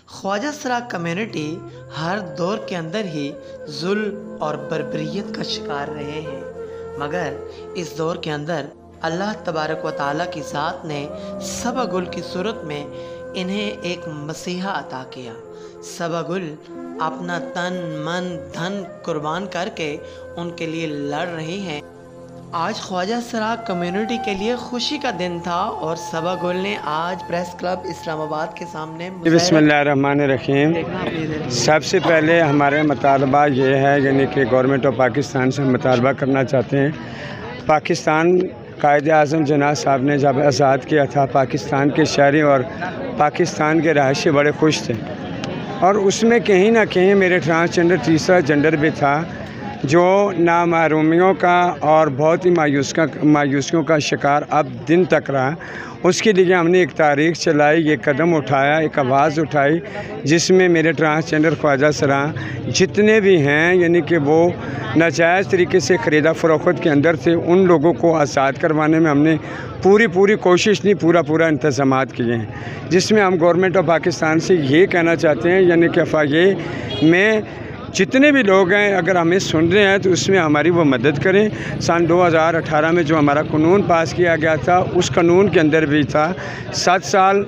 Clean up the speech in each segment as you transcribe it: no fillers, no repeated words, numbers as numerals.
ख्वाजा सरा कम्युनिटी हर दौर के अंदर ही जुल्म और बर्बरियत का शिकार रहे हैं, मगर इस दौर के अंदर अल्लाह तबारक व तआला की ज़ात ने सबा गुल की सूरत में इन्हें एक मसीहा अता किया। सबा गुल अपना तन मन धन कुर्बान करके उनके लिए लड़ रही हैं। आज ख्वाजा सरा कम्युनिटी के लिए खुशी का दिन था और सबा गुल ने आज प्रेस क्लब इस्लामाबाद के सामने बिस्मिल्लाहिर्रहमानिर्रहीम। सबसे पहले हमारे मुतालबा ये है, यानी कि गवर्नमेंट ऑफ पाकिस्तान से मुतालबा करना चाहते हैं। पाकिस्तान कायदे आज़म जनाब साहब ने जब आज़ाद किया था, पाकिस्तान के शहरी और पाकिस्तान के रहायशी बड़े खुश थे और उसमें कहीं ना कहीं मेरे ट्रांसजेंडर तीसरा जेंडर भी था जो नामहरूमियों का और बहुत ही मायूसियों का शिकार अब दिन तक रहा। उसके लिए हमने एक तारीख चलाई, ये कदम उठाया, एक आवाज़ उठाई जिसमें मेरे ट्रांसजेंडर ख्वाजा सरा जितने भी हैं, यानी कि वो नाजायज़ तरीके से ख़रीदा फ़रोख्त के अंदर थे, उन लोगों को आज़ाद करवाने में हमने पूरी कोशिश नहीं, पूरा इंतज़ामात किए हैं। जिसमें हम गवर्नमेंट ऑफ पाकिस्तान से ये कहना चाहते हैं, यानी कि FIA में जितने भी लोग हैं अगर हमें सुन रहे हैं तो उसमें हमारी वो मदद करें। सन 2018 में जो हमारा कानून पास किया गया था, उस कानून के अंदर भी था 7 साल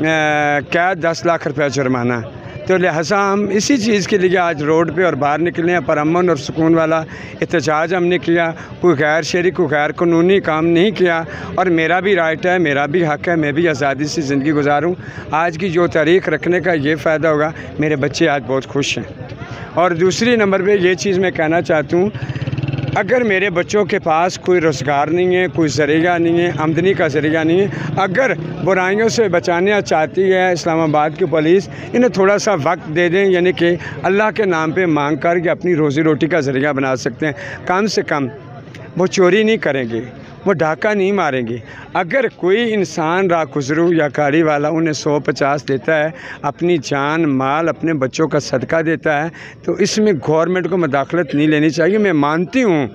कैद, 10 लाख रुपया जुर्माना। तो लिहाजा हम इसी चीज़ के लिए आज रोड पे और बाहर निकले हैं। परअमन और सुकून वाला एहतजाज हमने किया, कोई गैर शहरी कोई गैर कानूनी काम नहीं किया और मेरा भी राइट है, मेरा भी हक़ है, मैं भी आज़ादी से ज़िंदगी गुजारूँ। आज की जो तारीख़ रखने का ये फ़ायदा होगा, मेरे बच्चे आज बहुत खुश हैं। और दूसरी नंबर पे ये चीज़ मैं कहना चाहता हूँ, अगर मेरे बच्चों के पास कोई रोज़गार नहीं है, कोई ज़रिया नहीं है, आमदनी का ज़रिया नहीं है, अगर बुराइयों से बचाना चाहती है इस्लामाबाद की पुलिस, इन्हें थोड़ा सा वक्त दे दें, यानी कि अल्लाह के नाम पे मांग कर के अपनी रोज़ी रोटी का ज़रिया बना सकते हैं। कम से कम वो चोरी नहीं करेंगे, वो डाका नहीं मारेंगे। अगर कोई इंसान राहगुज़रू या गाड़ी वाला उन्हें 150 देता है, अपनी जान माल अपने बच्चों का सदका देता है, तो इसमें गवर्नमेंट को मुदाखलत नहीं लेनी चाहिए। मैं मानती हूँ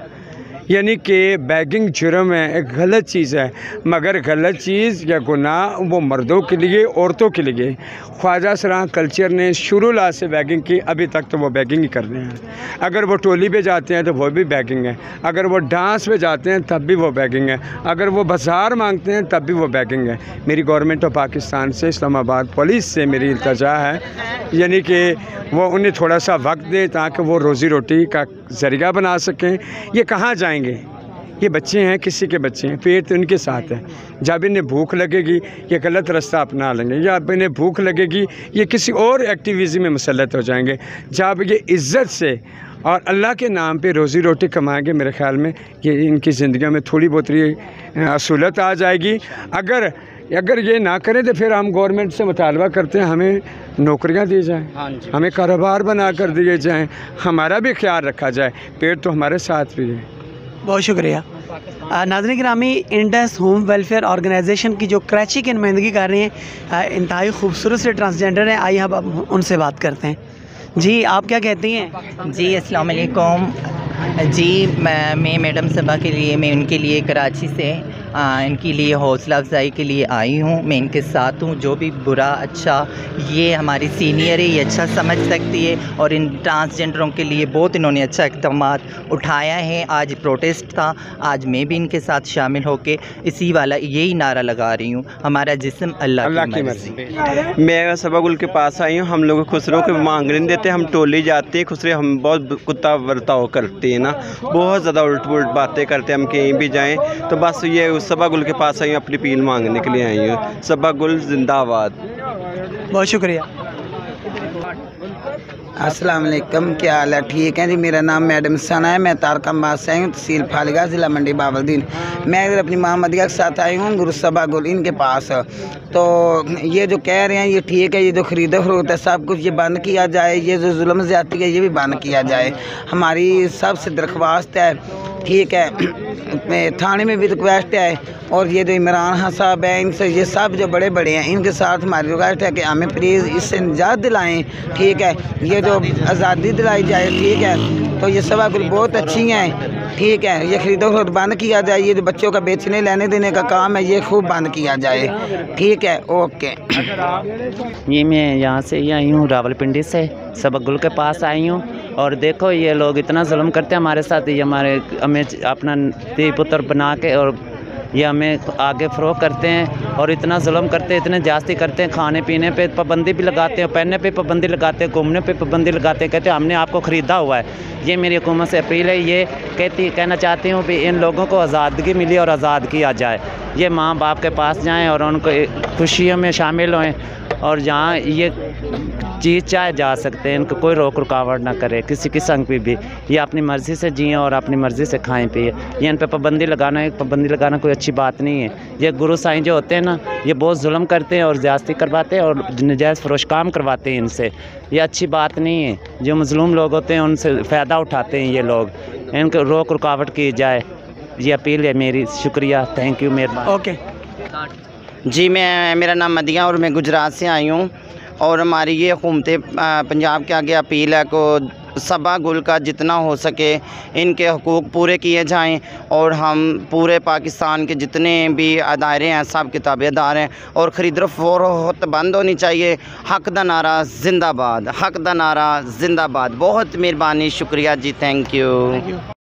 यानी कि बैगिंग जुर्म है, एक गलत चीज़ है, मगर गलत चीज़ या गुनाह वो मर्दों के लिए, औरतों के लिए। ख्वाजा सरा कल्चर ने शुरुआत से बैगिंग की, अभी तक तो वो बैगिंग ही कर रहे हैं। अगर वो टोली पे जाते हैं तो वो भी बैगिंग है, अगर वो डांस पे जाते हैं तब भी वो बैगिंग है, अगर वो बाज़ार मांगते हैं तब भी वो बैगिंग है। मेरी गवर्नमेंट ऑफ पाकिस्तान से, इस्लामाबाद पुलिस से मेरी इल्तिजा है, यानी कि वो उन्हें थोड़ा सा वक्त दें ताकि वो रोज़ी रोटी का ज़रिया बना सकें। ये कहाँ जाएंगे? ये बच्चे हैं, किसी के बच्चे हैं, पेट तो इनके साथ है। जब इन्हें भूख लगेगी ये गलत रास्ता अपना लेंगे, या अब इन्हें भूख लगेगी ये किसी और एक्टिविज़म में मुसल्लत हो जाएंगे। जब ये इज़्ज़त से और अल्लाह के नाम पे रोज़ी रोटी कमाएंगे, मेरे ख़्याल में ये इनकी ज़िंदगी में थोड़ी बहुत असूलत आ जाएगी। अगर ये ना करें तो फिर हम गवर्नमेंट से मुतालबा करते हैं हमें नौकरियां दी जाएं, हमें कारोबार बना कर दिए जाएं, हमारा भी ख्याल रखा जाए, पेट तो हमारे साथ भी है। बहुत शुक्रिया। नाज़रीन गिरामी, इंडस होम वेलफेयर ऑर्गेनाइजेशन की जो कराची की नुमाइंदगी कर रही हैं, इंतहाई खूबसूरत से ट्रांसजेंडर हैं। आइए अब उनसे बात करते हैं। जी, आप क्या कहती हैं? जी, अस्सलाम वालेकुम जी। मैं मैडम सबा के लिए, मैं उनके लिए कराची से इनके लिए हौसला अफजाई के लिए आई हूँ। मैं इनके साथ हूँ, जो भी बुरा अच्छा ये हमारी सीनियर है, ये अच्छा समझ सकती है और इन ट्रांसजेंडरों के लिए बहुत इन्होंने अच्छा इक़दामात उठाया है। आज प्रोटेस्ट था, आज मैं भी इनके साथ शामिल होकर इसी वाला यही नारा लगा रही हूँ, हमारा जिस्म अल्लाह की मर्ज़ी। मैं सबा गुल के पास आई हूँ। हम लोग खुसरो के मांग नहीं देते, हम टोली जाते हैं, खुसरे हम बहुत कुत्ता बर्ताव करते हैं ना, बहुत ज़्यादा उल्ट पुल्ट बातें करते हैं। हम कहीं भी जाएँ तो बस ये सबा गुल के पास आई हूँ, अपनी अपील मांगने के लिए आई हूँ। सबा गुल जिंदाबाद। बहुत शुक्रिया। अस्सलाम वालेकुम, क्या हाल है? ठीक है जी। मेरा नाम मैडम सना है, मैं तारकमबाद से आई हूँ, तहसील फालिगा, ज़िला मंडी बावलदीन। मैं इधर अपनी मोहम्मदिया के साथ आई हूँ, गुरु सबा गुल इनके पास। तो ये जो कह रहे हैं ये ठीक है, ये जो खरीदो फरोख्त है सब कुछ ये बंद किया जाए, ये जो जुल्म ज़्यादती है ये भी बंद किया जाए। हमारी सबसे दरख्वास्त है, ठीक है, थाने में भी रिक्वेस्ट है। और ये जो इमरान खान साहब हैं, इनसे ये सब जो बड़े बड़े हैं, इनके साथ हमारी रिक्वेस्ट है कि हमें प्लीज़ इससे निजात दिलाएं। ठीक है, ये जो आज़ादी दिलाई जाए, ठीक है। तो ये सभा गुल बहुत अच्छी हैं, ठीक है। ये खरीदो फरोख्त बंद किया जाए, ये जो बच्चों का बेचने लेने देने का काम है ये खूब बंद किया जाए, ठीक है। ओके। ये मैं यहाँ से ही आई हूँ, रावलपिंडी से सबक गुल के पास आई हूँ। और देखो ये लोग इतना जुल्म करते हैं हमारे साथ, ये हमें अपना धी पुत्र बना के और ये हमें आगे फ़रोग़ करते हैं और इतना जुल्म करते हैं, इतने जास्ती करते हैं। खाने पीने पे पाबंदी भी लगाते हैं, पहनने पे पाबंदी लगाते हैं, घूमने पे पाबंदी लगाते हैं। कहते हैं हमने आपको ख़रीदा हुआ है। ये मेरी हुकूमत से अपील है, ये कहना चाहती हूँ कि इन लोगों को आज़ादगी मिली और आज़ाद किया जाए। ये माँ बाप के पास जाएँ और उनको खुशियों में शामिल होएं और जहाँ ये चीज़ चाहे जा सकते हैं, इनको कोई रोक रुकावट ना करे किसी किस्म की भी। ये अपनी मर्ज़ी से जिए और अपनी मर्ज़ी से खाएं पिए। ये इन पे पाबंदी लगाना कोई अच्छी बात नहीं है। ये गुरु साईं जो होते हैं ना, ये बहुत जुल्म करते हैं और ज़्यादती करवाते हैं और नजायज़ फरोश काम करवाते हैं इनसे। ये अच्छी बात नहीं है। जो मज़लूम लोग होते हैं उनसे फ़ायदा उठाते हैं ये लोग, इनको रोक रुकावट की जाए। ये अपील है मेरी। शुक्रिया, थैंक यू, मेहरबानी। ओके जी, मेरा नाम मदिया और मैं गुजरात से आई हूँ। और हमारी ये हुकूमत पंजाब के आगे अपील है को सबा गुल का जितना हो सके इनके हकूक़ पूरे किए जाएं और हम पूरे पाकिस्तान के जितने भी अदारे हैं सब के ताबेदार हैं और ख़रीद फरोख्त बंद होनी चाहिए। हक दा नारा जिंदाबाद, हक दा नारा जिंदाबाद। बहुत मेहरबानी, शुक्रिया जी, थैंक यू।